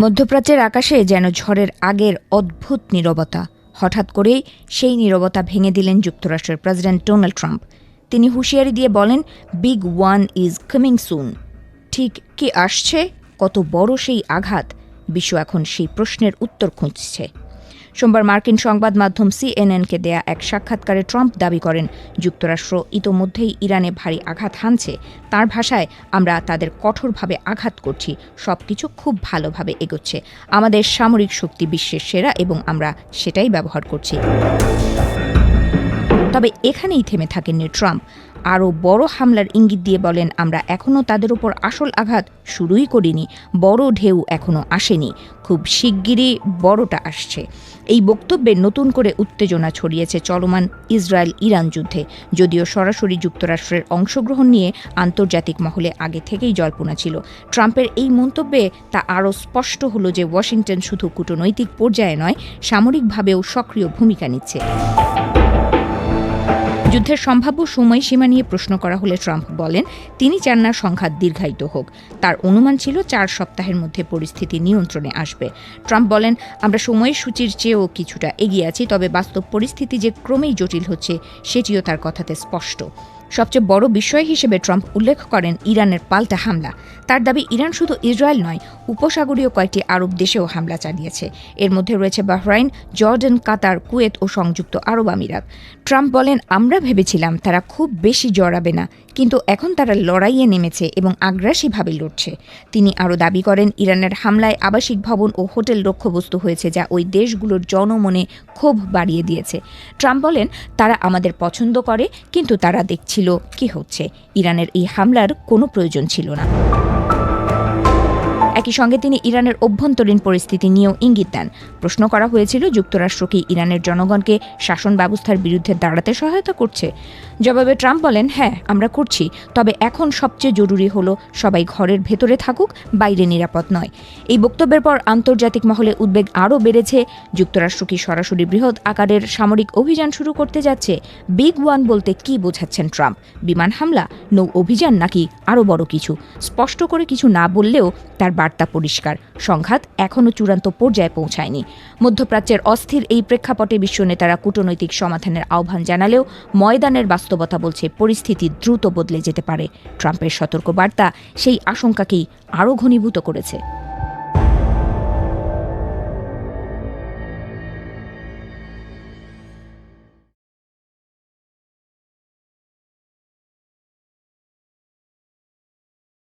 মধ্যপ্রাচ্যের আকাশে যেন ঝড়ের আগের অদ্ভুত নীরবতা। হঠাৎ করেই সেই নীরবতা ভেঙে দিলেন যুক্তরাষ্ট্রের প্রেসিডেন্ট ডোনাল্ড ট্রাম্প। তিনি হুঁশিয়ারি দিয়ে বলেন, big one is coming soon. ঠিক কি আসছে? কত বড় সেই আঘাত? বিশ্ব এখন সেই প্রশ্নের উত্তর খুঁজছে। সোমবার মার্কিন সংবাদ মাধ্যম সিএনএনকে দেয়া এক সাক্ষাৎকারে ট্রাম্প দাবি করেন, যুক্তরাষ্ট্র ইতোমধ্যেই ইরানে ভারী আঘাত হানছে। তার ভাষায়, আমরা তাদের কঠোরভাবে আঘাত করছি, সবকিছু খুব ভালোভাবে এগোচ্ছে। আমাদের সামরিক শক্তি বিশ্বের সেরা এবং আমরা সেটাই ব্যবহার করছি। তবে এখানেই থেমে থাকেননি ট্রাম্প। আরও বড় হামলার ইঙ্গিত দিয়ে বলেন, আমরা এখনও তাদের উপর আসল আঘাত শুরুই করিনি, বড় ঢেউ এখনও আসেনি, খুব শিগগিরই বড়টা আসছে। এই বক্তব্যে নতুন করে উত্তেজনা ছড়িয়েছে চলমান ইসরায়েল ইরান যুদ্ধে। যদিও সরাসরি যুক্তরাষ্ট্রের অংশগ্রহণ নিয়ে আন্তর্জাতিক মহলে আগে থেকেই জল্পনা ছিল, ট্রাম্পের এই মন্তব্যে তা আরও স্পষ্ট হলো যে ওয়াশিংটন শুধু কূটনৈতিক পর্যায়ে নয়, সামরিকভাবেও সক্রিয় ভূমিকা নিচ্ছে। যুদ্ধের সম্ভাব্য সময়সীমা নিয়ে প্রশ্ন করা হলে ট্রাম্প বলেন, তিনি চান না সংঘাত দীর্ঘায়িত হোক। তার অনুমান ছিল 4 সপ্তাহের মধ্যে পরিস্থিতি নিয়ন্ত্রণে আসবে। ট্রাম্প বলেন, আমরা সময়সূচির চেয়েও কিছুটা এগিয়ে আছি, তবে বাস্তব পরিস্থিতি যে ক্রমেই জটিল হচ্ছে সেটিও তার কথাতে স্পষ্ট। সবচেয়ে বড় বিষয় হিসেবে ট্রাম্প উল্লেখ করেন ইরানের পাল্টা হামলা। তার দাবি, ইরান শুধু ইসরায়েল নয়, উপসাগরীয় কয়েকটি আরব দেশেও হামলা চালিয়েছে। এর মধ্যে রয়েছে বাহরাইন, জর্ডান, কাতার, কুয়েত ও সংযুক্ত আরব আমিরাত। ট্রাম্প বলেন, আমরা ভেবেছিলাম তারা খুব বেশি জড়াবে না, কিন্তু এখন তারা লড়াইয়ে নেমেছে এবং আগ্রাসীভাবে লড়ছে। তিনি আরও দাবি করেন, ইরানের হামলায় আবাসিক ভবন ও হোটেল লক্ষ্যবস্তু হয়েছে, যা ওই দেশগুলোর জনমনে ক্ষোভ বাড়িয়ে দিয়েছে। ট্রাম্প বলেন, তারা আমাদের পছন্দ করে, কিন্তু তারা দেখছিল কি হচ্ছে। ইরানের এই হামলার কোনো প্রয়োজন ছিল না। একই সঙ্গে তিনি ইরানের অভ্যন্তরীণ পরিস্থিতি নিয়েও ইঙ্গিত দেন। প্রশ্ন করা হয়েছিল, যুক্তরাষ্ট্র কি ইরানের জনগণকে শাসন ব্যবস্থার বিরুদ্ধে দাঁড়াতে সহায়তা করছে? জবাবে ট্রাম্প বলেন, হ্যাঁ, আমরা করছি, তবে এখন সবচেয়ে জরুরি হলো সবাই ঘরের ভেতরে থাকুক, বাইরে নিরাপদ নয়। এই বক্তব্যের পর আন্তর্জাতিক মহলে উদ্বেগ আরও বেড়েছে। যুক্তরাষ্ট্র কি সরাসরি বৃহৎ আকারের সামরিক অভিযান শুরু করতে যাচ্ছে? বিগ ওয়ান বলতে কি বোঝাচ্ছেন ট্রাম্প? বিমান হামলা, নৌ অভিযান, নাকি আরও বড় কিছু? স্পষ্ট করে কিছু না বললেও তার বার্তা পরিষ্কার, সংঘাত এখনও চূড়ান্ত পর্যায়ে পৌঁছায়নি। মধ্যপ্রাচ্যের অস্থির এই প্রেক্ষাপটে বিশ্ব নেতারা কূটনৈতিক সমাধানের আহ্বান জানালেও ময়দানের বাস্তবতা বলছে পরিস্থিতি দ্রুত বদলে যেতে পারে। ট্রাম্পের সতর্ক বার্তা সেই আশঙ্কাকেই আরও ঘনীভূত করেছে।